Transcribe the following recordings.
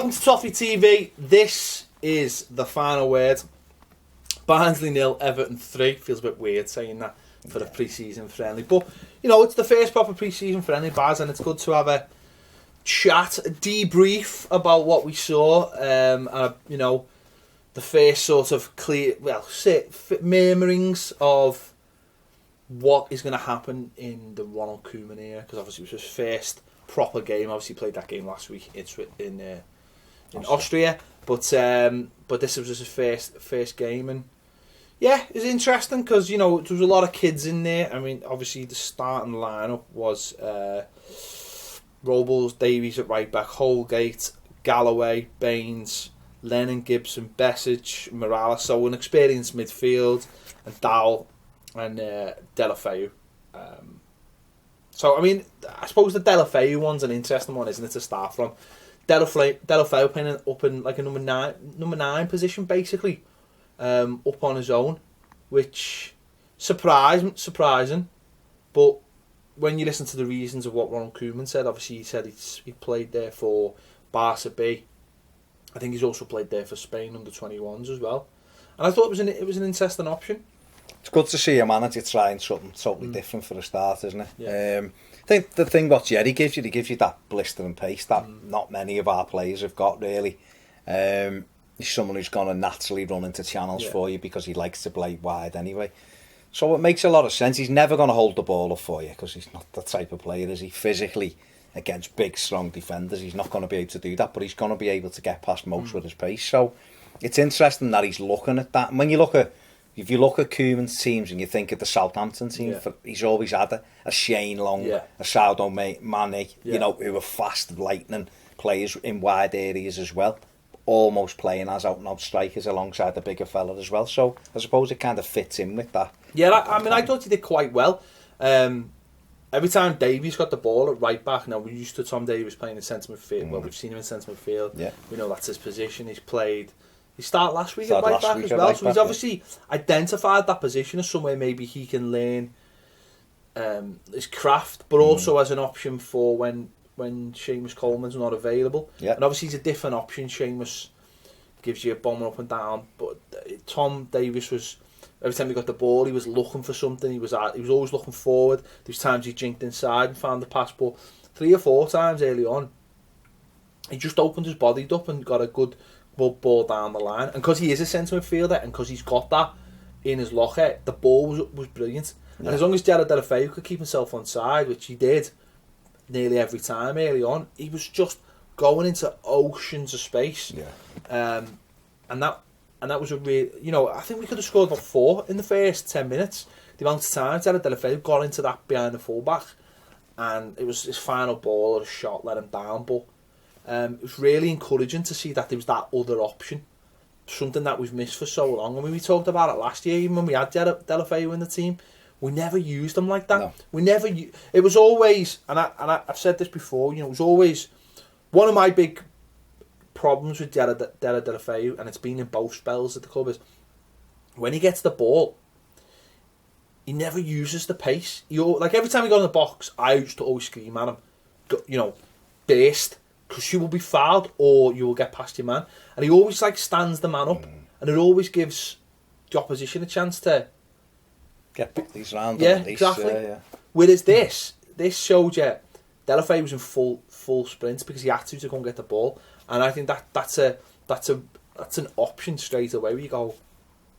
Welcome to Toffee TV. This is the final word. Barnsley 0, Everton 3. Feels a bit weird saying that for a pre-season friendly. But, you know, it's the first proper pre-season friendly, Baz, and it's good to have a chat, a debrief about what we saw. You know, the first sort of clear, murmurings of what is going to happen in the Ronald Koeman era, because obviously it was his first proper game. Obviously played that game last week in Austria, but this was his first game, and yeah, it's interesting because, you know, there was a lot of kids in there. I mean, obviously the starting lineup was Robles, Davies at right back, Holgate, Galloway, Baines, Lennon, Gibson, Besic, Mirallas. So an experienced midfield, and Dowell and Deulofeu. So I mean, I suppose the Deulofeu one's an interesting one, isn't it, to start from? Deulofeu playing up in like a number nine position, basically, up on his own, which surprising. But when you listen to the reasons of what Ronald Koeman said, obviously he said he played there for Barca B. I think he's also played there for Spain under 21s as well. And I thought it was an interesting option. It's good to see a manager trying something totally different for a start, isn't it? Yeah. I think the thing what Jerry gives you that blistering pace that not many of our players have got, really. He's someone who's going to naturally run into channels for you because he likes to play wide anyway. So it makes a lot of sense. He's never going to hold the ball up for you because he's not the type of player, is he? Physically, against big, strong defenders, he's not going to be able to do that, but he's going to be able to get past most with his pace. So it's interesting that he's looking at that. And when you look at If you look at Koeman's teams and you think of the Southampton team, he's always had a Shane Long, a Sadio Mane, you know, who are fast, lightning players in wide areas as well, almost playing as out-and-out strikers alongside the bigger fella as well. So I suppose it kind of fits in with that. Yeah, I mean, I thought he did quite well. Every time Davies got the ball at right back, now we're used to Tom Davies playing in centre midfield. Well, we've seen him in centre midfield. Yeah. We know that's his position. He started last week at right back as well, so he's obviously identified that position as somewhere maybe he can learn his craft, but also as an option for when Seamus Coleman's not available. Yeah. And obviously he's a different option. Seamus gives you a bomber up and down, but Tom Davies was, every time he got the ball, he was looking for something. He was always looking forward. There's times he jinked inside and found the pass, but 3 or 4 times early on, he just opened his body up and got a good ball down the line. And because he is a centre midfielder and because he's got that in his locker, the ball was brilliant. Yeah. And as long as Deulofeu could keep himself on side, which he did nearly every time early on, he was just going into oceans of space. Yeah. And that was a real, you know, I think we could have scored about 4 in the first 10 minutes. The amount of times Deulofeu got into that behind the fullback, and it was his final ball or a shot let him down. But it was really encouraging to see that there was that other option, something that we've missed for so long. I mean, we talked about it last year, even when we had Deulofeu in the team. We never used him like that. No. We never. It was always, and I've said this before. You know, it was always one of my big problems with Deulofeu, and it's been in both spells at the club, is when he gets the ball, he never uses the pace. Like every time he got in the box, I used to always scream at him, you know, burst, because you will be fouled or you will get past your man. And he always like stands the man up, and it always gives the opposition a chance to get bodies round. Yeah, exactly. Yeah. Whereas this showed you Deulofeu was in full sprint because he had to go and get the ball, and I think that's an option straight away where you go,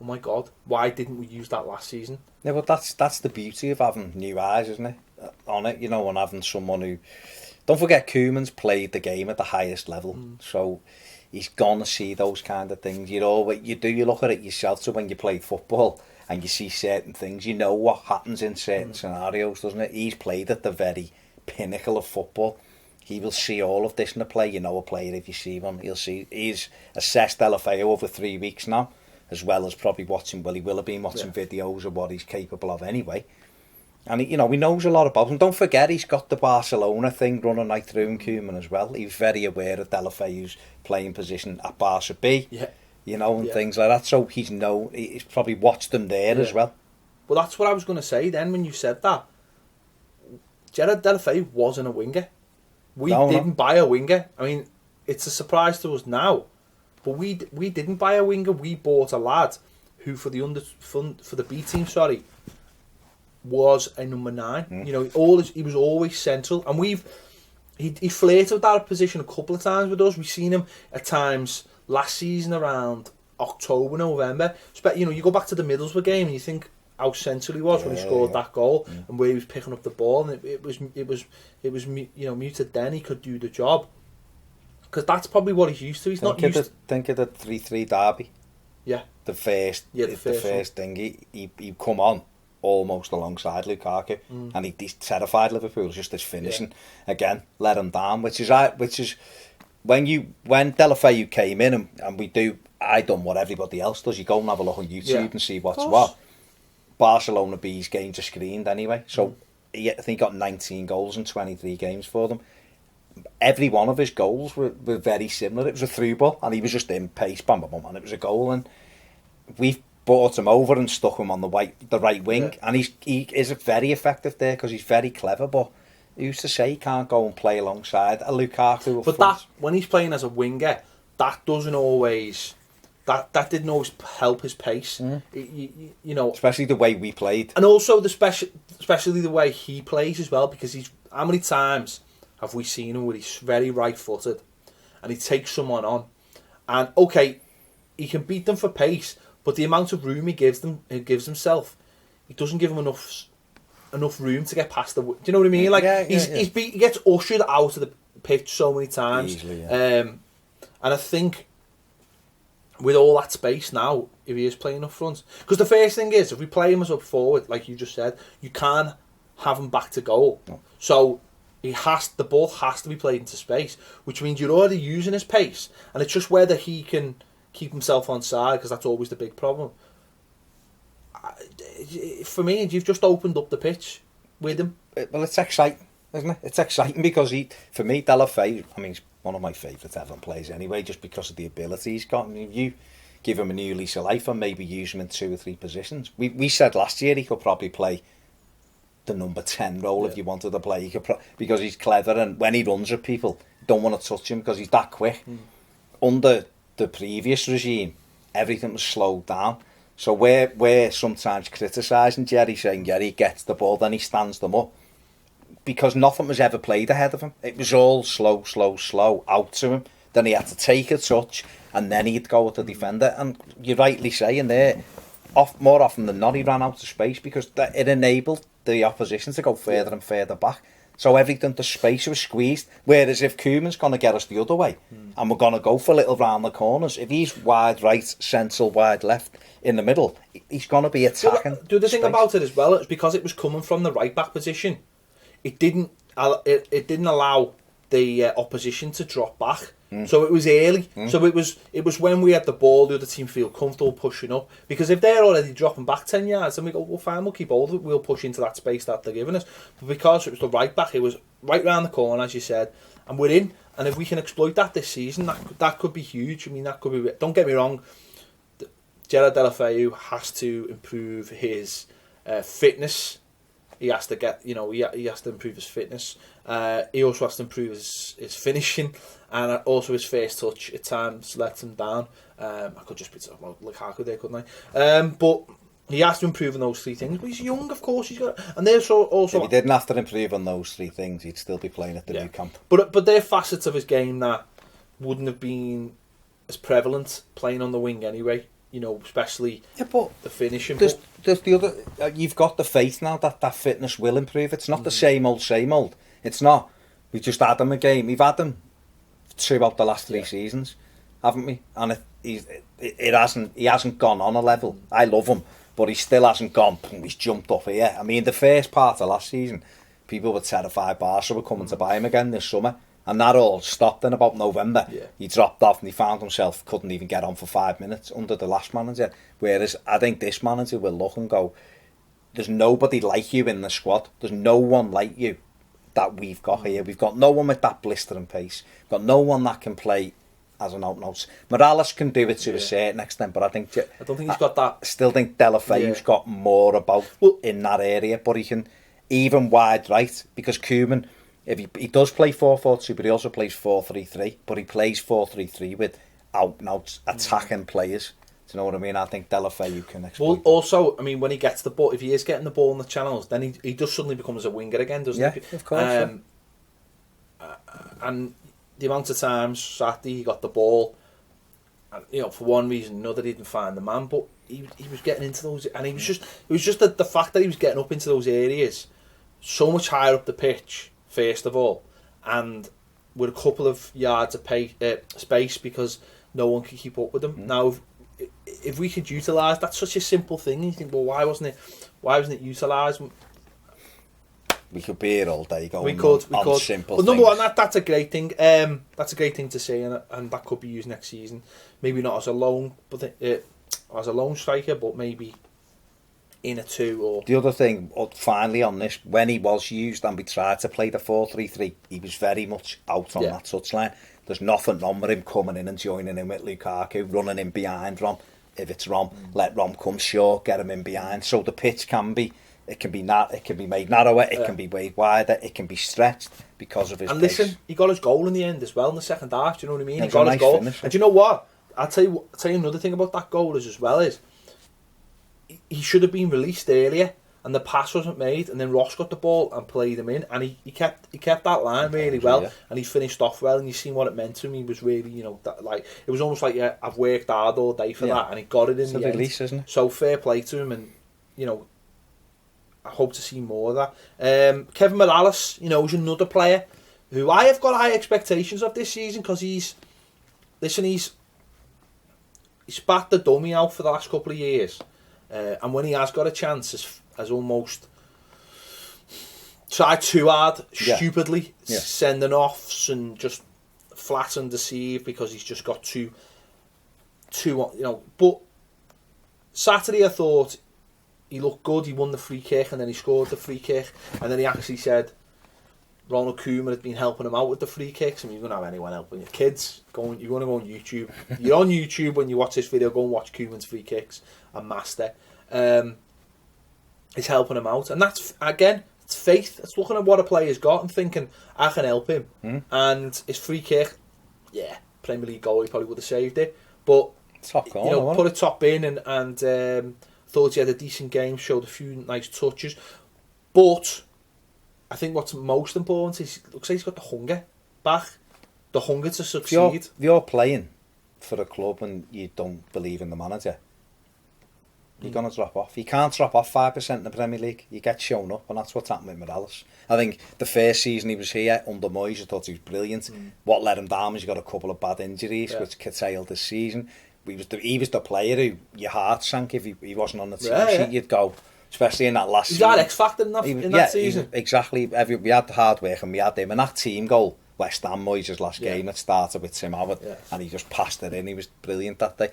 oh my God, why didn't we use that last season? Yeah, but that's the beauty of having new eyes, isn't it? On it, you know, and having someone who. Don't forget, Koeman's played the game at the highest level, so he's gonna see those kind of things. You look at it yourself. So when you play football and you see certain things, you know what happens in certain scenarios, doesn't it? He's played at the very pinnacle of football. He will see all of this in the play. You know a player if you see one. He's assessed Deulofeu over 3 weeks now, as well as probably watching. Well, he will have been watching videos of what he's capable of anyway. And he knows a lot about him. Don't forget, he's got the Barcelona thing running right through in Koeman as well. He's very aware of Deulofeu's playing position at Barca B, and things like that. So he's probably watched them there as well. Well, that's what I was going to say then when you said that. Deulofeu wasn't a winger. We didn't buy a winger. I mean, it's a surprise to us now. But we didn't buy a winger. We bought a lad who for the B team, was a number 9. You know, he was always central, and he flirted with that position a couple of times with us. We've seen him at times last season around October, November. You know, you go back to the Middlesbrough game and you think how central he was when he scored that goal and where he was picking up the ball, and it was you know, muted then he could do the job. Because that's probably what he's used to. He's not used to... Think of the 3-3 derby. Yeah. The first thing, he come on almost alongside Lukaku, and he terrified Liverpool. Just his finishing again let him down, which is when Deulofeu came in, and I done what everybody else does. You go and have a look on YouTube and see what's what. Barcelona B's games are screened anyway, so I think he got 19 goals in 23 games for them. Every one of his goals were very similar. It was a through ball, and he was just in pace, bam, bam, bam, and it was a goal. And we've brought him over and stuck him on the right wing, and he is very effective there because he's very clever. But who's to say he can't go and play alongside a Lukaku? But that, when he's playing as a winger, that doesn't always. That didn't always help his pace. You know, especially the way we played, and also especially the way he plays as well. Because how many times have we seen him where he's very right-footed and he takes someone on, and okay, he can beat them for pace, but the amount of room he gives himself, he doesn't give him enough room to get past the. Do you know what I mean? Like he gets ushered out of the pitch so many times. Easily, and I think with all that space now, if he is playing up front, because the first thing is, if we play him as up forward, like you just said, you can't have him back to goal. No. So the ball has to be played into space, which means you're already using his pace, and it's just whether he can keep himself on side, because that's always the big problem. For me, you've just opened up the pitch with him. Well, it's exciting, isn't it? It's exciting because for me, Deulofeu, I mean, he's one of my favourite Everton players anyway, just because of the ability he's got. I mean, if you give him a new lease of life and maybe use him in 2 or 3 positions. We said last year he could probably play the number 10 role if you wanted to play. He could because he's clever, and when he runs at people, you don't want to touch him because he's that quick. Under the previous regime, everything was slowed down. So we're sometimes criticising Jerry, saying, he gets the ball, then he stands them up. Because nothing was ever played ahead of him. It was all slow out to him. Then he had to take a touch, and then he'd go at the defender. And you're rightly saying there, more often than not, he ran out of space because it enabled the opposition to go further and further back. So everything, the space was squeezed. Whereas if Koeman's going to get us the other way, and we're going to go for a little round the corners, if he's wide right, central, wide left, in the middle, he's going to be attacking. The thing about it as well is because it was coming from the right back position, it didn't allow the opposition to drop back. So it was early. So it was when we had the ball, the other team feel comfortable pushing up. Because if they're already dropping back 10 yards, then we go, well, fine, we'll keep hold of it. We'll push into that space that they're giving us. But because it was the right back, it was right round the corner, as you said, and we're in. And if we can exploit that this season, that could be huge. I mean, that could be. Don't get me wrong. Gerard Deulofeu has to improve his fitness. He has to get, he has to improve his fitness. He also has to improve his finishing, and also his first touch at times lets him down. I could just be talking about Lukaku there, couldn't I? But he has to improve on those 3 things. But he's young, of course. He's got, and they're also. If he didn't have to improve on those 3 things, he'd still be playing at the new camp. But they're facets of his game that wouldn't have been as prevalent playing on the wing anyway. Especially the finishing. There's the other. You've got the faith now that fitness will improve. It's not the same old. It's not. We just had him a game. We've had him throughout the last 3 seasons, haven't we? And he hasn't gone on a level. I love him, but he still hasn't gone. He's jumped up here. I mean, the first part of last season, people were terrified Barca were coming to buy him again this summer. And that all stopped in about November. He dropped off and he found himself couldn't even get on for 5 minutes under the last manager. Whereas I think this manager will look and go, there's nobody like you in the squad. There's no one like you that we've got here. We've got no one with that blistering pace. We've got no one that can play as an out-and-out. Mirallas can do it to a certain extent, but I don't think he's got that. I still think Deulofeu's got more about in that area, but he can even wide right because Koeman. He does play 4-4-2, but he also plays 4-3-3. But he plays 4-3-3 with out-and-out attacking players. Do you know what I mean? I think Deulofeu can explain. Well, also, I mean, when he gets the ball, if he is getting the ball in the channels, then he does suddenly becomes a winger again, doesn't he? Yeah, of course. And the amount of times Saturday he got the ball, and, for one reason or another, he didn't find the man, but he was getting into those, and it was just the fact that he was getting up into those areas so much higher up the pitch, first of all, and with a couple of yards of space because no one could keep up with him. Now, if we could utilise, that's such a simple thing. You think, well, why wasn't it utilised? We could be here all day going we could. Simple but number things. one, that's a great thing. That's a great thing to see, and that could be used next season. Maybe not as a loan, but as a lone striker, but maybe in a 2 or... The other thing, finally on this, when he was used and we tried to play the 4-3-3, he was very much out on that touchline. There's nothing wrong with him coming in and joining in with Lukaku, running in behind Rom. If it's Rom, let Rom come short, get him in behind. So the pitch can be made narrower, it can be made wider, it can be stretched because of his And pace. listen, he got his goal in the end as well in the second half. Do you know what I mean? He got his goal. Finish, and do you know what? I'll tell you another thing about that goal as well is he should have been released earlier, and the pass wasn't made, and then Ross got the ball and played him in, and he kept that line really well, and he finished off well, and you seen what it meant to him. He was really, it was almost like, I've worked hard all day for that, and he got it in the release, end. Isn't it? So fair play to him, and I hope to see more of that. Kevin Mirallas, is another player who I have got high expectations of this season, because he's spat the dummy out for the last couple of years, and when he has got a chance, has almost tried too hard, stupidly, sending offs and just flat and deceive because he's just got too. But Saturday I thought he looked good. He won the free kick and then he scored the free kick, and then he actually said Ronald Koeman had been helping him out with the free kicks. I mean, you're going to have anyone helping you. Kids, you're going to go on YouTube. You're on YouTube when you watch this video, go and watch Koeman's free kicks and master. He's helping him out, and that's, again, it's faith. It's looking at what a player's got and thinking, I can help him. And his free kick, Premier League goal, he probably would have saved it, but top corner, put it top in, and thought he had a decent game, showed a few nice touches, but I think what's most important is it looks like he's got the hunger back, the hunger to succeed. If you're playing for a club and you don't believe in the manager, you're going to drop off. You can't drop off 5% in the Premier League. You get shown up, and that's what's happened with Mirallas. I think the first season he was here under Moyes, I thought he was brilliant. What let him down was he got a couple of bad injuries, which curtailed the season. He was the player who your heart sank if he wasn't on the team sheet. You'd go, especially in that last season. He's got X factor in that season. Exactly. We had the hard work and we had him. And that team goal, West Ham Moyes' last game, it started with Tim Howard, and he just passed it in. He was brilliant that day.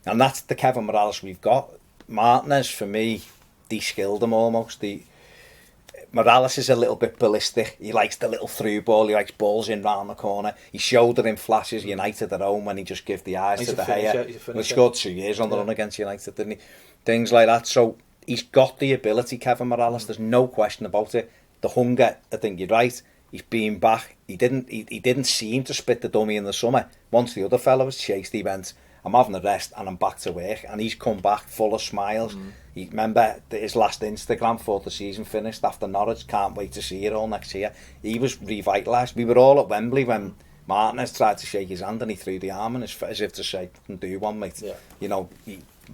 And that's the Kevin Mirallas we've got. Martinez, for me, de-skilled him almost. Mirallas is a little bit ballistic. He likes the little through ball. He likes balls in round the corner. He showed it in flashes United at home when he just gave the eyes to the hair. He scored 2 years on the run against United, didn't he? Things like that. So he's got the ability, Kevin Mirallas. There's no question about it. The hunger, I think you're right. He's been back. He didn't seem to spit the dummy in the summer. Once the other fella was chased, he went, I'm having a rest and I'm back to work, and he's come back full of smiles. He remember his last Instagram before the season finished after Norwich, can't wait to see it all next year. He was revitalised. We were all at Wembley when Martinez tried to shake his hand and he threw the arm in his face as if to say, can do one, mate. He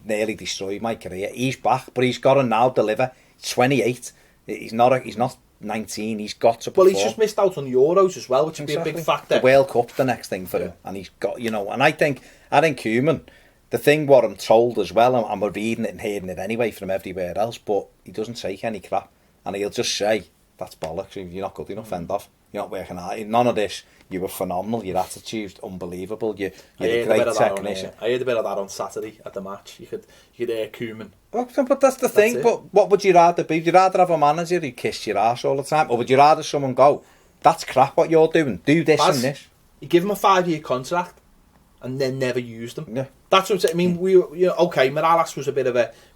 nearly destroyed my career. He's back, but he's got to now deliver. He's 28. He's not 19. He's got to perform. Well, he's just missed out on the Euros as well, which would be a big factor. The World Cup, the next thing for him, and he's got, and I think Koeman, the thing what I'm told as well, and we're reading it and hearing it anyway from everywhere else, but he doesn't take any crap, and he'll just say, that's bollocks, you're not good enough, end off, you're not working hard, none of this, you were phenomenal, your attitude's unbelievable, you're a great technician. I heard a bit of that on Saturday at the match. You could hear Koeman. But that's the thing, but what would you rather be? Would you rather have a manager who kissed your ass all the time, or would you rather someone go, that's crap what you're doing, do this and this? You give him a 5-year contract and then never used him. Yeah. That's what I'm saying. I mean, Mirallas was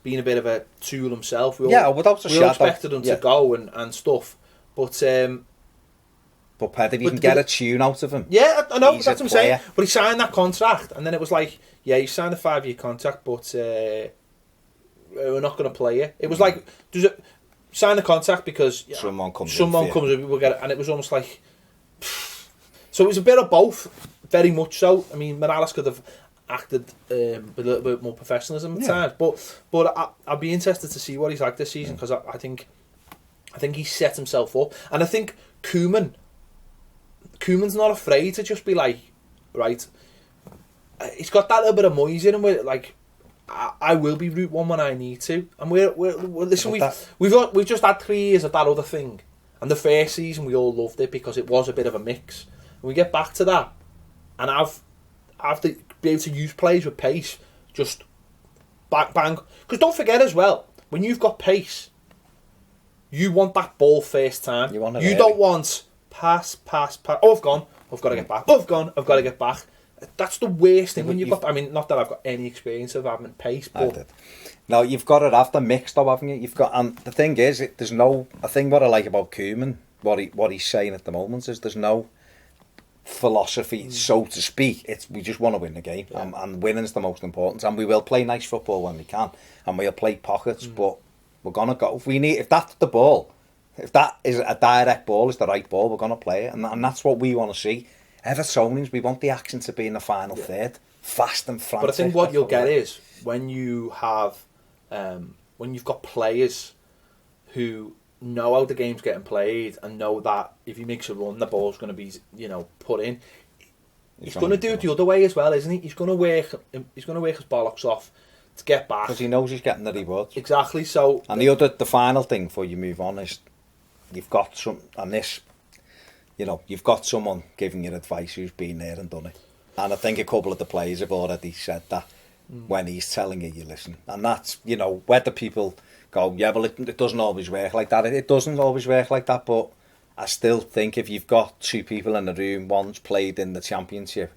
being a bit of a tool himself. We all without a shadow. We all expected him to go and stuff. But But Ped, if you can get a tune out of him... Yeah, I know, that's what I'm player. saying. But he signed that contract, and then it was like, yeah, you signed a 5-year contract, but we're not going to play you. It was like, sign the contract because someone comes we'll get it. And it was almost like... So it was a bit of both, very much so. I mean, Mirallas could have acted with a little bit more professionalism at times, but I'd be interested to see what he's like this season, because I think he's set himself up. And I think Koeman's not afraid to just be like, right, he's got that little bit of Moyes in him where, like, I will be route one when I need to. And we're listen, we've just had 3 years of that other thing. And the first season we all loved it because it was a bit of a mix. And we get back to that, and I've to be able to use players with pace, just bang. Because don't forget as well, when you've got pace, you want that ball first time. You don't want pass. Oh, I've gone. I've got to get back. Oh, I've gone. I've got to get back. That's the worst thing when you've got... I mean, not that I've got any experience of having pace, but... No, you've got it after mixed though, haven't you? You've got... And the thing is, there's no... I think what I like about Koeman, what he's saying at the moment is there's no philosophy, so to speak. We just want to win the game, and winning's the most important. And we will play nice football when we can, and we'll play pockets, but we're going to go... If that's the ball, if that is a direct ball, is the right ball, we're going to play it, and that's what we want to see. Evertonians, we want the action to be in the final third, fast and frantic. But I think what you'll get is when you have, when you've got players who know how the game's getting played and know that if he makes a run, the ball's going to be, put in. He's going to do it the other way as well, isn't he? He's going to work his bollocks off to get back because he knows he's getting the rewards. Exactly. So, and the final thing before you move on is you've got some, and this. You've got someone giving you advice who's been there and done it. And I think a couple of the players have already said that when he's telling you listen. And that's, whether people go, yeah, well, it doesn't always work like that. It doesn't always work like that, but I still think if you've got 2 people in the room, one's played in the Championship,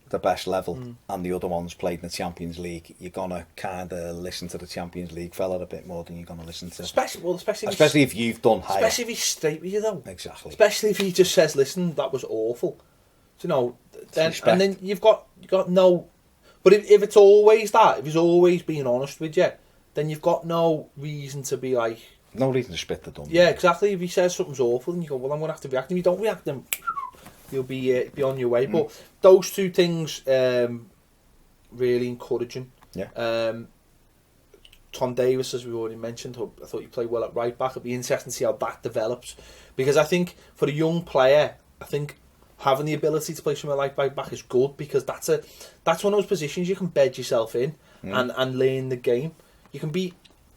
the best level, and the other one's played in the Champions League, you're going to kind of listen to the Champions League fella a bit more than you're going to listen to... Especially if you've done higher. Especially if he's straight with you, though. Exactly. Especially if he just says, listen, that was awful. So, then you've got no... But if it's always that, if he's always being honest with you, then you've got no reason to be like... No reason to spit the dumb. Yeah, exactly. If he says something's awful, and you go, well, I'm going to have to react. And if you don't react, then... You'll be on your way. But those 2 things really encouraging. Yeah. Tom Davies, as we already mentioned, I thought he played well at right back. It'll be interesting to see how that develops, because I think for a young player, I think having the ability to play somewhere like right back is good, because that's one of those positions you can bed yourself in and learn the game. You can be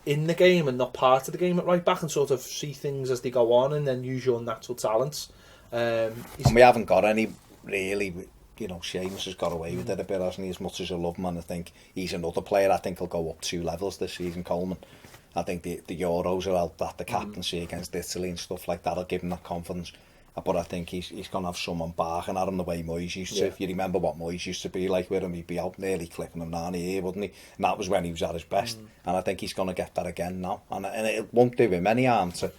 in the game and not part of the game at right back and sort of see things as they go on and then use your natural talents. And we haven't got any really, Seamus has got away with it a bit, hasn't he? As much as I love him, and I think he's another player. I think he'll go up 2 levels this season, Coleman. I think the Euros are out, that the captaincy against Italy and stuff like that will give him that confidence. But I think he's going to have someone barking at him the way Moyes used to. If you remember what Moyes used to be like with him, he'd be out nearly clipping him down the ear, wouldn't he? And that was when he was at his best. And I think he's going to get that again now. And it won't do him any harm to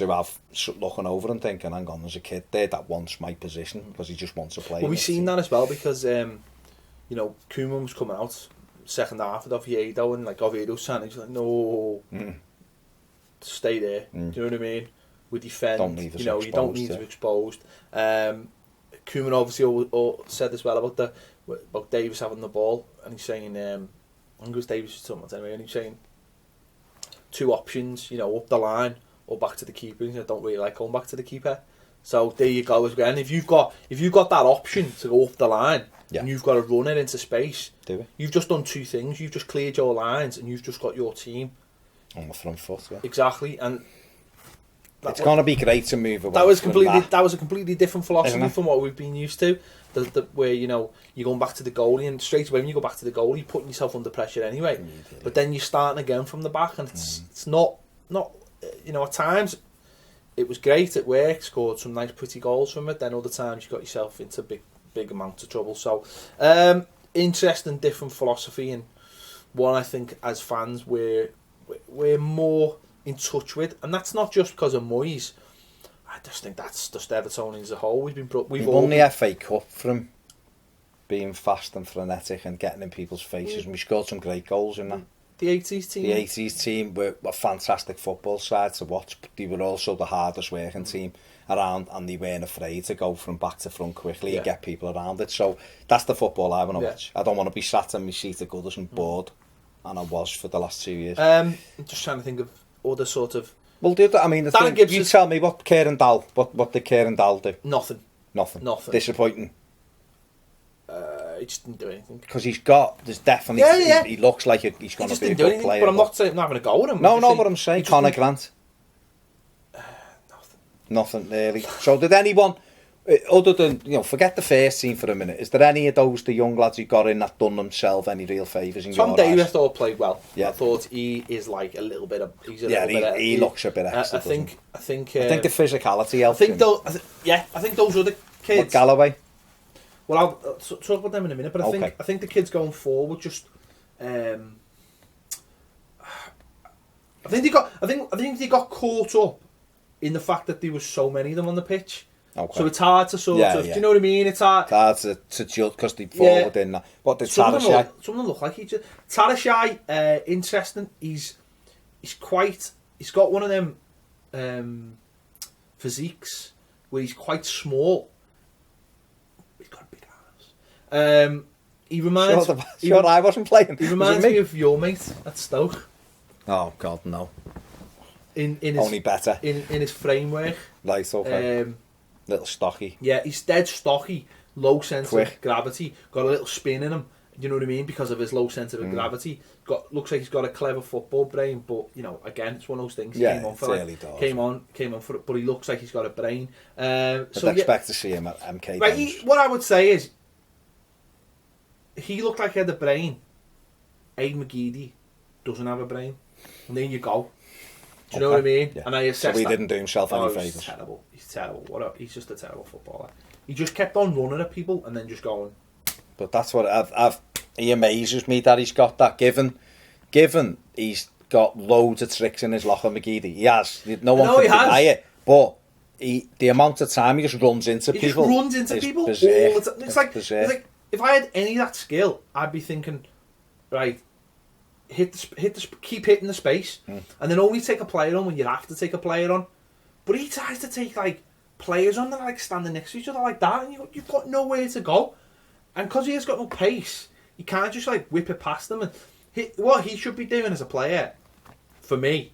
have looking over and thinking, hang on, there's a kid there that wants my position, because he just wants to play. Well, we've seen that as well, because Koeman was coming out second half of Oviedo, and like Oviedo's saying, he's like, no, stay there. Do you know what I mean? We defend. Don't leave us exposed, you don't need to be exposed. Koeman obviously said as well about Davis having the ball, and he's saying, I think it was Davis or something anyway, and he's saying 2 options, up the line or back to the keeper. I don't really like going back to the keeper. So there you go again. If you've got that option to go up the line, and you've got to run it into space, you've just done 2 things. You've just cleared your lines, and you've just got your team on the front foot. Yeah. Exactly, and it's going to be great to move away. That was a completely different philosophy from what we've been used to. Where you're going back to the goalie, and straight away when you go back to the goalie, you're putting yourself under pressure anyway. But then you're starting again from the back, and it's not. At times it was great, it worked, scored some nice pretty goals from it, then other times you got yourself into big amount of trouble. So interesting, different philosophy, and one I think as fans we're more in touch with, and that's not just because of Moyes. I just think that's just Everton as a whole. We've won the FA Cup from being fast and frenetic and getting in people's faces, and we scored some great goals in that. The 80s team. The 80s team were a fantastic football side to watch, but they were also the hardest working team around, and they weren't afraid to go from back to front quickly and get people around it. So that's the football I want to watch. I don't want to be sat in my seat at Goodison bored, and I was for the last 2 years. I'm just trying to think of other sort of... Well, do that. I mean, you tell me what Kieran Dall, what did Kieran Dall do? Nothing. Disappointing. He just didn't do anything. Because there's definitely, he looks like he's going to be a good player. But I'm not saying I'm not having a go at him. No, what I'm saying, Conor Grant. Nothing really. So did anyone, other than, forget the first team for a minute, is there any of those, the young lads who got in, that done themselves any real favours in your eyes? Tom Davies I thought played well. Yeah. I thought he is like a little bit of... he looks a bit extra, I think the physicality helps him. I think those other kids... What, Galloway? Well, I'll talk about them in a minute, but I think the kids going forward just... I think they got caught up in the fact that there was so many of them on the pitch. Okay. So it's hard to sort of... Do you know what I mean? It's hard to judge because they fall within that. What did Tarashai? Some of them look like each other. Tarashai, interesting. He's got one of them physiques where he's quite small. He's got a big arms. He reminds... I wasn't playing. He reminds me of your mate at Stoke. Oh, God, no. In his, only better. In his framework. Right, okay. Little stocky. Yeah, he's dead stocky. Low sense of gravity. Got a little spin in him. You know what I mean? Because of his low sense of gravity. Looks like he's got a clever football brain, but again, it's one of those things. Yeah, came on for it, but he looks like he's got a brain. I'd expect to see him at MK. Right, what I would say is, he looked like he had a brain. McGeady doesn't have a brain. And there you go. Do you know what I mean? Yeah. And I assessed so he didn't do himself any favours. He's terrible. He's just a terrible footballer. He just kept on running at people and then just going. But that's what he amazes me that he's got that. Given he's got loads of tricks in his locker, McGeady. He has. No one can deny it. But the amount of time he just runs into people. He just runs into people. It's like if I had any of that skill, I'd be thinking, right. Keep hitting the space, and then only take a player on when you have to take a player on. But he tries to take players on that are standing next to each other like that, and you've got nowhere to go. And because he has got no pace, you can't just whip it past them. And what he should be doing as a player, for me,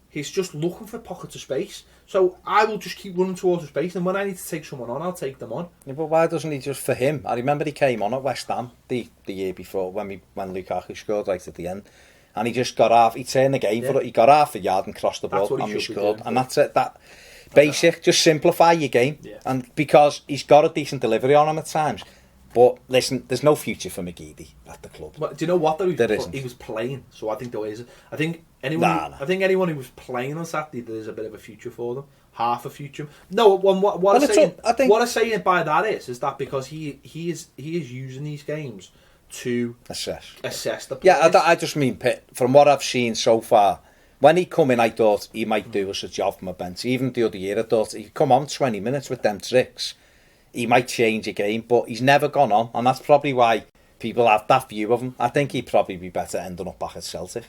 he's just looking for pockets of space. So I will just keep running towards the space, and when I need to take someone on, I'll take them on. Yeah, but why doesn't he just, for him? I remember he came on at West Ham the year before when Lukaku scored right at the end, and he just got half. He turned the game for it. He got half a yard and crossed the ball, and he scored. And that's it. That basic. Just simplify your game, and because he's got a decent delivery on him at times. But listen, there's no future for McGeady at the club. But do you know what though? He was playing, so I think there is. I think anyone who was playing on Saturday, there's a bit of a future for them. Half a future. No, what I'm saying by that is that because he is using these games to assess the players. Yeah, I just mean from what I've seen so far. When he come in, I thought he might do us a job from a bench. Even the other year, I thought he'd come on 20 minutes with them tricks. He might change a game, but he's never gone on, and that's probably why people have that view of him. I think he'd probably be better ending up back at Celtic.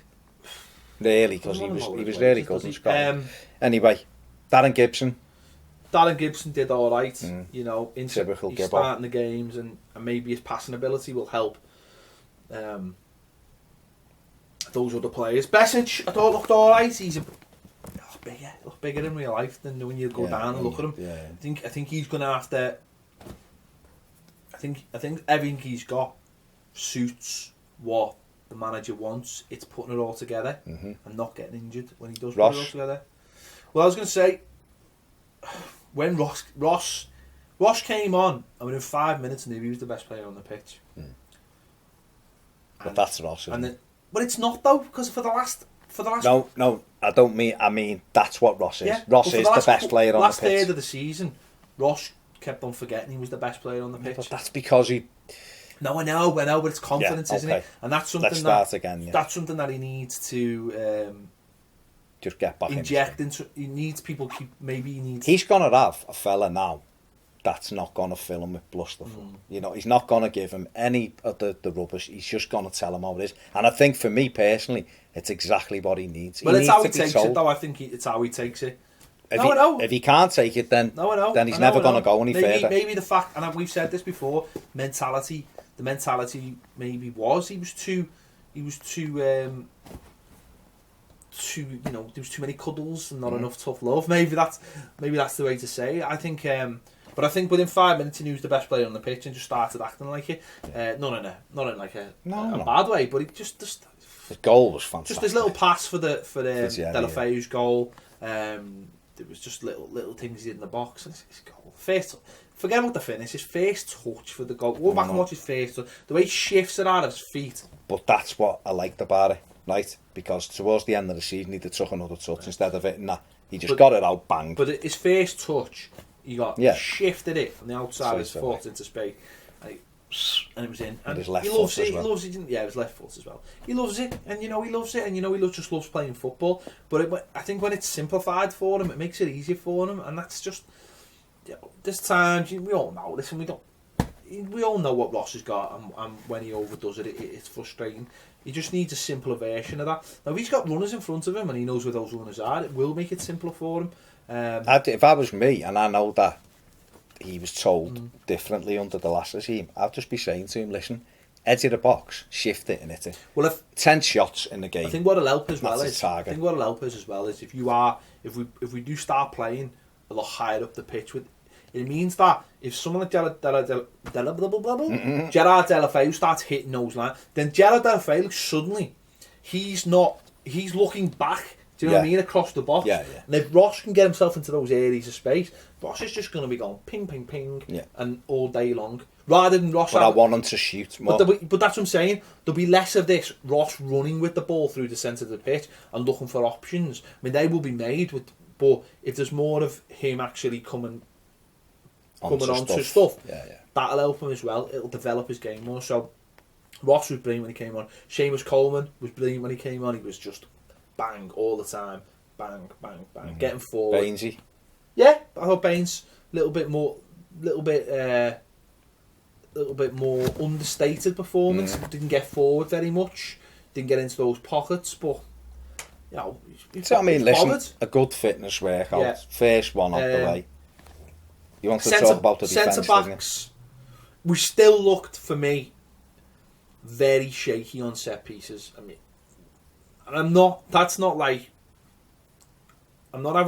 Really, because he was really good in Scotland. Anyway, Darren Gibson did all right. Typical he's starting the games, and maybe his passing ability will help. Those other players. Besic, I thought looked all right. He's bigger in real life than when you go down and look at him. Yeah. I think he's going to have to. I think everything he's got suits what the manager wants. It's putting it all together and not getting injured when he does put it all together. Well, I was going to say, when Ross came on, and within 5 minutes, I knew he was the best player on the pitch. But that's Ross, but it's not though, because for the last. No, I don't mean. I mean that's what Ross is. Yeah, Ross is the best player on the pitch. Last third of the season, Ross kept on forgetting he was the best player on the pitch. But that's because he. No, I know, but it's confidence, isn't it? And that's something. Let's start again. Yeah. That's something that he needs to just get back inject into. He needs people keep. Maybe he needs. He's gonna have a fella now that's not gonna fill him with blusterful. You know, he's not gonna give him any of the rubbish. He's just gonna tell him how it is. And I think for me personally, it's exactly what he needs. Well, it's how he takes it, though. I think it's how he takes it. If he can't take it, then he's never going to go any further. Maybe the fact, and we've said this before, the mentality maybe was he was too there was too many cuddles and not enough tough love. Maybe that's the way to say it. I think, but I think within 5 minutes he was the best player on the pitch and just started acting like it. Not in like a bad way, but it just his goal was fantastic. Just his little pass for Deulofeu's goal. There was just little things he did in the box. And his goal. Forget about the finish. His first touch for the goal. Go back and watch his first touch. The way he shifts it out of his feet. But that's what I liked about it, right? Because towards the end of the season, he took another touch instead of it. He just got it out, bang. But his first touch, he shifted it from the outside of his foot into space. And it was in. And his left he loves foot it. as well. He loves it. Yeah, his left foot as well. He loves it, and he loves it, and he just loves playing football. But I think when it's simplified for him, it makes it easier for him, and that's just. There's times we all know. Listen, we all know what Ross has got, and when he overdoes it, it's frustrating. He just needs a simpler version of that. Now, if he's got runners in front of him, and he knows where those runners are, it will make it simpler for him. If I was me, and I know that he was told differently under the last regime, I'd just be saying to him, listen, edge of the box, shift it and hit it. Well, 10 shots in the game. I think what'll help as well is if we do start playing a lot higher up the pitch, it means that if someone like Gerard Deulofeu starts hitting those lines, then Gerard Deulofeu suddenly he's looking back. Do you know what I mean? Across the box. Yeah. And if Ross can get himself into those areas of space, Ross is just going to be going ping, ping, ping, and all day long. Rather than Ross... But I want him to shoot more. But that's what I'm saying. There'll be less of this Ross running with the ball through the centre of the pitch and looking for options. I mean, they will be made, but if there's more of him actually coming onto stuff, that'll help him as well. It'll develop his game more. So Ross was brilliant when he came on. Seamus Coleman was brilliant when he came on. He was just... bang all the time, bang, bang, bang, getting forward. Bainesy. Yeah, I thought Baines a little bit more understated performance. Didn't get forward very much. Didn't get into those pockets, but you know. Listen, a good fitness workout. Yeah. First one out the way. You want to talk about the defence? Centre backs. We still looked, for me, very shaky on set pieces. I mean. And I'm not having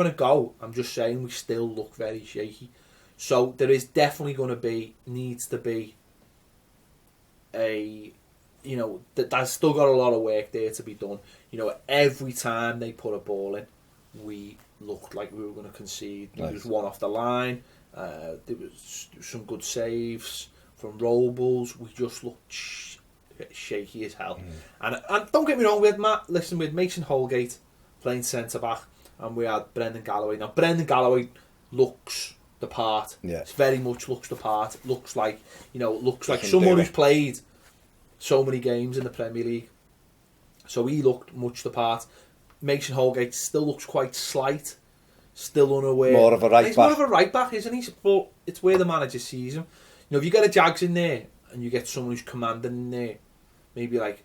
a go. I'm just saying we still look very shaky. So there is definitely needs to be there's still got a lot of work there to be done. You know, every time they put a ball in, we looked like we were going to concede. Nice. There was one off the line. There was some good saves from Robles. We just looked shaky as hell. And don't get me wrong, we had Mason Holgate playing centre back, and we had Brendan Galloway. Now Brendan Galloway looks the part. It's very much looks the part. Looks like someone who's played so many games in the Premier League. So he looked much the part. Mason Holgate still looks quite slight, still unaware. More of a right back. He's more of a right back, isn't he? But it's where the manager sees him. You know, if you get a Jags in there and you get someone who's commanding in there, maybe like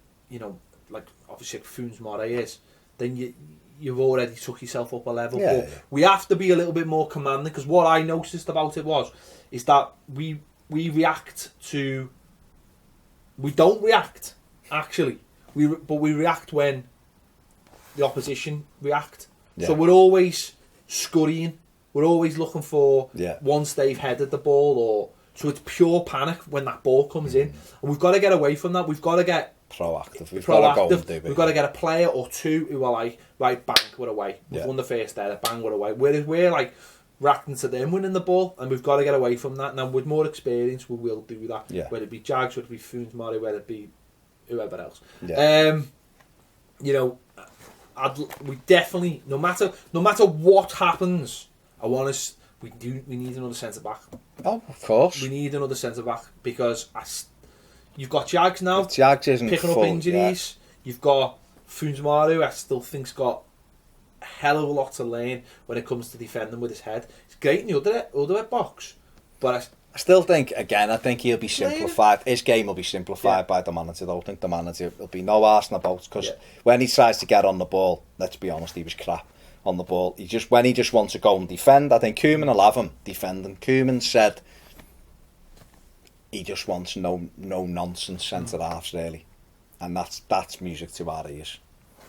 obviously like Funes Mori is, then you've already took yourself up a level. But we have to be a little bit more commanding, because what I noticed about it is that we don't react actually. But we react when the opposition react. So we're always scurrying. We're always looking for once they've headed the ball, so it's pure panic when that ball comes in. And we've got to get away from that. We've got to get proactive. We've got to get a player or two who are like, right, bang, we're away. We've won the first there, bang, we're away. Whereas we're like reacting to them winning the ball, and we've got to get away from that. Now, with more experience, we will do that. Whether it be Jags, whether it be Funes Mori, whether it be whoever else. We definitely, no matter what happens, we need another centre back. Oh, of course. We need another centre back, because you've got Jags now. If Jags isn't picking up injuries. You've got Funes Mori, who I still think's got hell of a lot to learn when it comes to defending with his head. He's great in the other box, but I still think, again, he'll be simplified. His game will be simplified by the manager. I don't think the manager will be no arse about, because when he tries to get on the ball, let's be honest, he was crap on the ball. When he just wants to go and defend, I think Koeman will have him defending. Koeman said he just wants no nonsense centre halves, really, and that's music to our ears,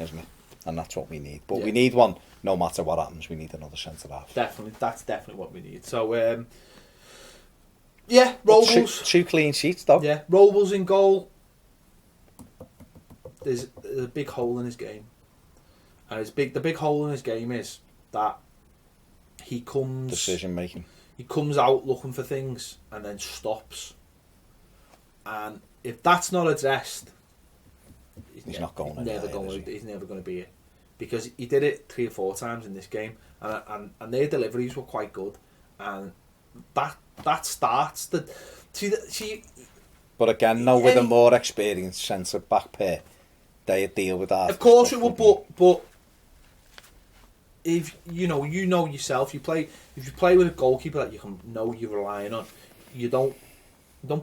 isn't it? And that's what we need. But we need one, no matter what happens. We need another centre half. Definitely, that's definitely what we need. So, Robles. Two clean sheets, though. Yeah, Robles in goal. There's a big hole in his game, and the big hole in his game is that he comes decision making. He comes out looking for things and then stops. And if that's not addressed, he's not going. He's never going to be it, because he did it 3 or 4 times in this game, and their deliveries were quite good, and that starts the see. But again, with a more experienced centre back pair, they deal with that. Of course it would, but if you know yourself, if you play with a goalkeeper that you're relying on, you don't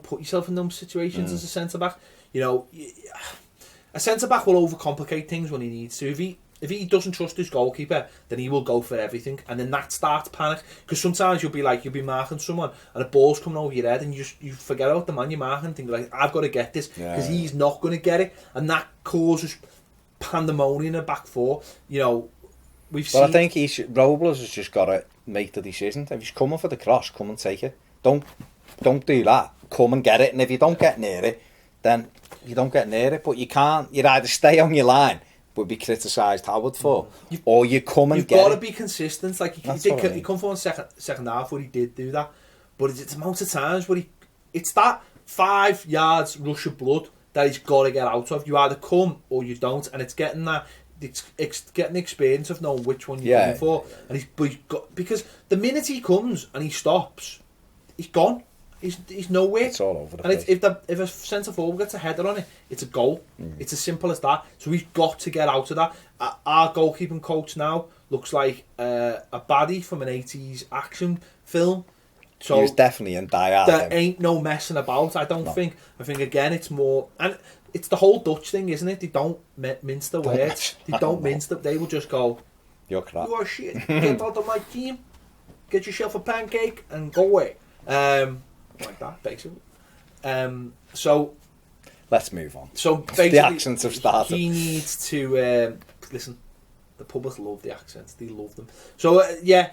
put yourself in those situations as a centre back. A centre back will overcomplicate things when he needs to. If he doesn't trust his goalkeeper, then he will go for everything, and then that starts panic. Because sometimes you'll be marking someone, and a ball's coming over your head, and you forget about the man you're marking, and think like, I've got to get this, because he's not going to get it, and that causes pandemonium in the back four. We've seen. I think Robles has just got to make the decision. If he's coming for the cross, come and take it. Don't do that. Come and get it, and if you don't get near it, then you don't get near it. But you can't. You'd either stay on your line, would be criticised Howard for, or you come and get it. You've got to be consistent. Like he come for one second half where he did do that, but it's amount of times where it's that 5 yards rush of blood that he's got to get out of. You either come or you don't, and it's getting that. It's getting the experience of knowing which one you're going for, and he's got, because the minute he comes and he stops, he's gone. He's nowhere. It's all over the place. And if a centre forward gets a header on it, it's a goal. It's as simple as that. So we've got to get out of that. Our goalkeeping coach now looks like a baddie from an 80s action film. So he was definitely in Die There ain't no messing about. I think again it's more, and it's the whole Dutch thing, isn't it? They don't mince the words. They don't mince them. They will just go, "You're crap. You are shit. Get out of my team. Get yourself a pancake and go away." Like that, basically. So let's move on. So basically, the accents have started. He needs to listen. The public love the accents; they love them. So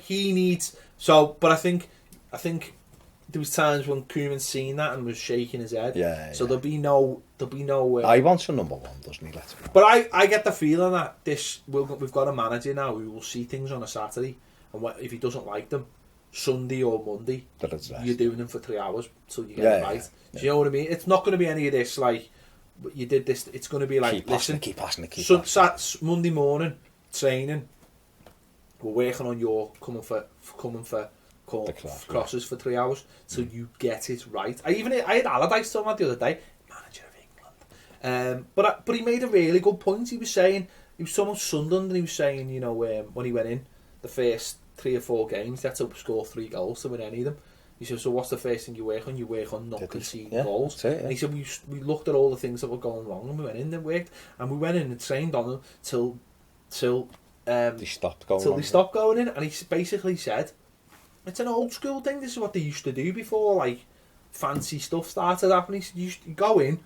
he needs. So, but I think there was times when Koeman seen that and was shaking his head. So there'll be no. He wants a number one, doesn't he? Let's be honest. But I get the feeling that we've got a manager now who will see things on a Saturday, and if he doesn't like them, Sunday or Monday, you're doing them for 3 hours till you get it right. Do you know what I mean? It's not going to be any of this like, you did this. It's going to be like, keep passing. Monday morning training, we're working on your coming for crosses for 3 hours till you get it right. I had Allardyce on that the other day, manager of England. But he made a really good point. He was saying, he was talking about Sunderland, and he was saying, when he went in the first 3 or 4 games, they had to score 3 goals to win any of them. He said, so what's the first thing you work on? You work on not conceding goals. And he said, we looked at all the things that were going wrong, and we went in and worked, and we went in and trained on them till they stopped going. They stopped going in, and he basically said, it's an old school thing. This is what they used to do before, like fancy stuff started happening. He said, you go in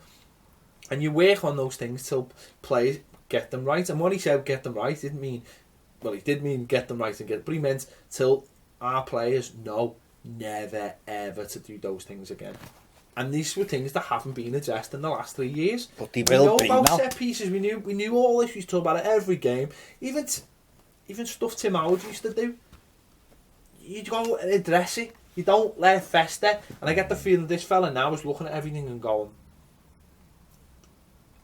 and you work on those things till players get them right. And when he said get them right, he did mean get them right but he meant till our players know never ever to do those things again. And these were things that haven't been addressed in the last 3 years. But they will be now. Set pieces. We knew all this. We used to talk about it every game. Even stuff Tim Howard used to do. You go and address it. You don't let it fester. And I get the feeling this fella now is looking at everything and going,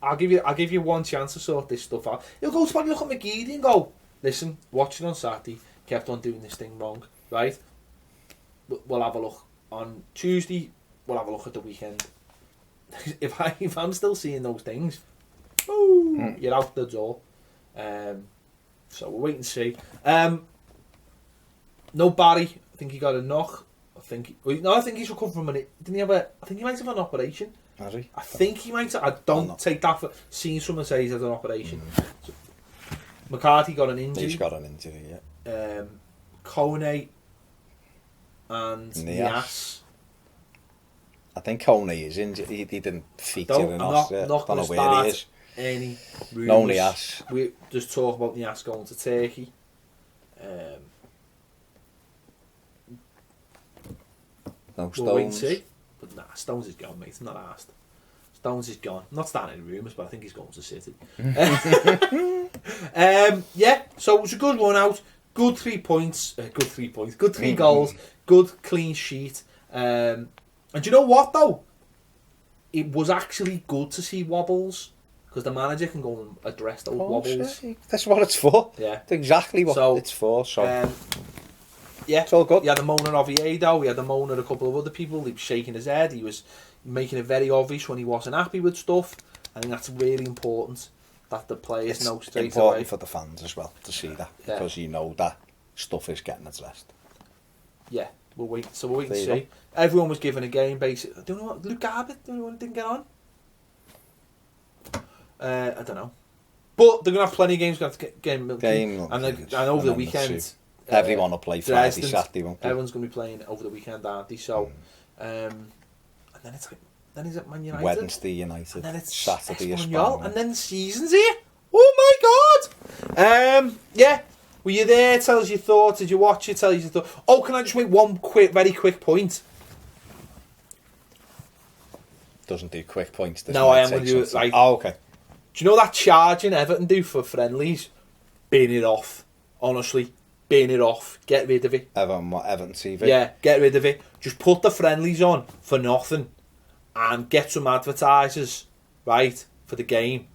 I'll give you one chance to sort this stuff out. He'll go to probably look at McGibbon and go, listen, watching on Saturday, kept on doing this thing wrong, right? We'll have a look on Tuesday. We'll have a look at the weekend. If I'm still seeing those things, you're out the door. So we'll wait and see. No Barry. I think he got a knock. I think he's recovered from an. Didn't he have a? I think he might have an operation. Has he? I think he might have. I don't take that for seeing someone say he's had an operation. So, McCarthy got an injury. He's got an injury, yeah. Kone and Nias. I think Kone is injured. He didn't feature enough. I don't know where he is. Any rumours. No Nias. We just talk about Nias going to Turkey. No Stones. We'll wait and see. But nah, Stones is gone, mate. I'm not asked. Stones is gone. I'm not starting any rumours, but I think he's going to City. Yeah, so it was a good run out. Good 3 points. Good 3 points. Good 3 goals. Good clean sheet. And do you know what, though? It was actually good to see wobbles. Because the manager can go and address those wobbles. That's what it's for. Yeah. That's exactly what it's for. So. Yeah, it's all good. He had a moan at Oviedo, he had a moan at a couple of other people, he was shaking his head, he was making it very obvious when he wasn't happy with stuff. I think that's really important that the players know straight away. It's important for the fans as well to see that, because you know that stuff is getting addressed. Yeah, we'll wait and see. Everyone was given a game, basically. I don't know what, Luke Garbutt, didn't get on? I don't know. But they're going to have plenty of games, going to have to get and over the weekend... Everyone will play Friday, Saturday, won't they? Everyone's going to be playing over the weekend, aren't they? So, and then it's like, then he's at Man United. Wednesday United. And then it's Saturday Espanyol. And then the season's here. Oh my God! Yeah. Were you there? Tell us your thoughts. Did you watch it? Tell us your thoughts. Oh, can I just make one very quick point? Doesn't do quick points. No, I am going to do it. Like, oh, okay. Do you know that charging Everton do for friendlies? Bin it off. Honestly. Bin it off. Get rid of it. Everton TV? Yeah, get rid of it. Just put the friendlies on for nothing and get some advertisers, right, for the game.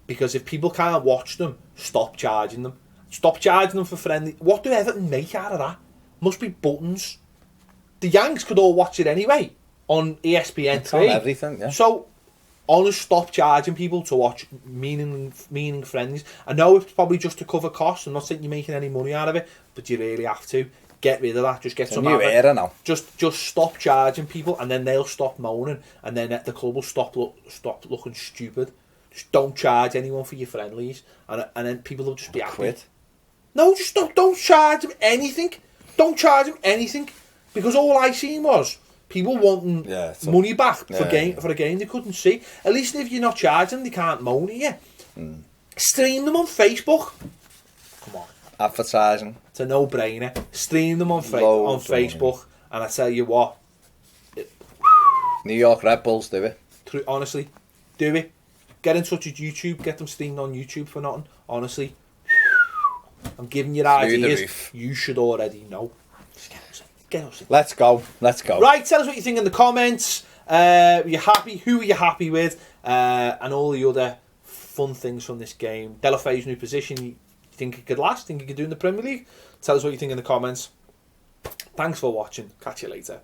Because if people can't watch them, stop charging them. Stop charging them for friendly. What do Everton make out of that? Must be buttons. The Yanks could all watch it anyway on ESPN3. It's on everything, yeah. So, honest, stop charging people to watch meaning friendlies. I know it's probably just to cover costs. I'm not saying you're making any money out of it, but you really have to get rid of that. Just get some new era now. Just stop charging people, and then they'll stop moaning, and then the club will stop looking stupid. Just don't charge anyone for your friendlies, and then people will just be happy. Quit. No, just don't charge them anything. Don't charge them anything, because all I seen was people wanting money back for a game they couldn't see. At least if you're not charging them, they can't moan at you. Stream them on Facebook. Come on. Advertising. It's a no-brainer. Stream them on Facebook, and I tell you what. New York Red Bulls do it. Honestly, do it. Get in touch with YouTube. Get them streamed on YouTube for nothing. Honestly. I'm giving you ideas. You should already know. Get us in. Let's go. Right, tell us what you think in the comments. Were you happy? Who were you happy with? And all the other fun things from this game. Deulofeu's new position. You think it could last? Think he could do in the Premier League? Tell us what you think in the comments. Thanks for watching. Catch you later.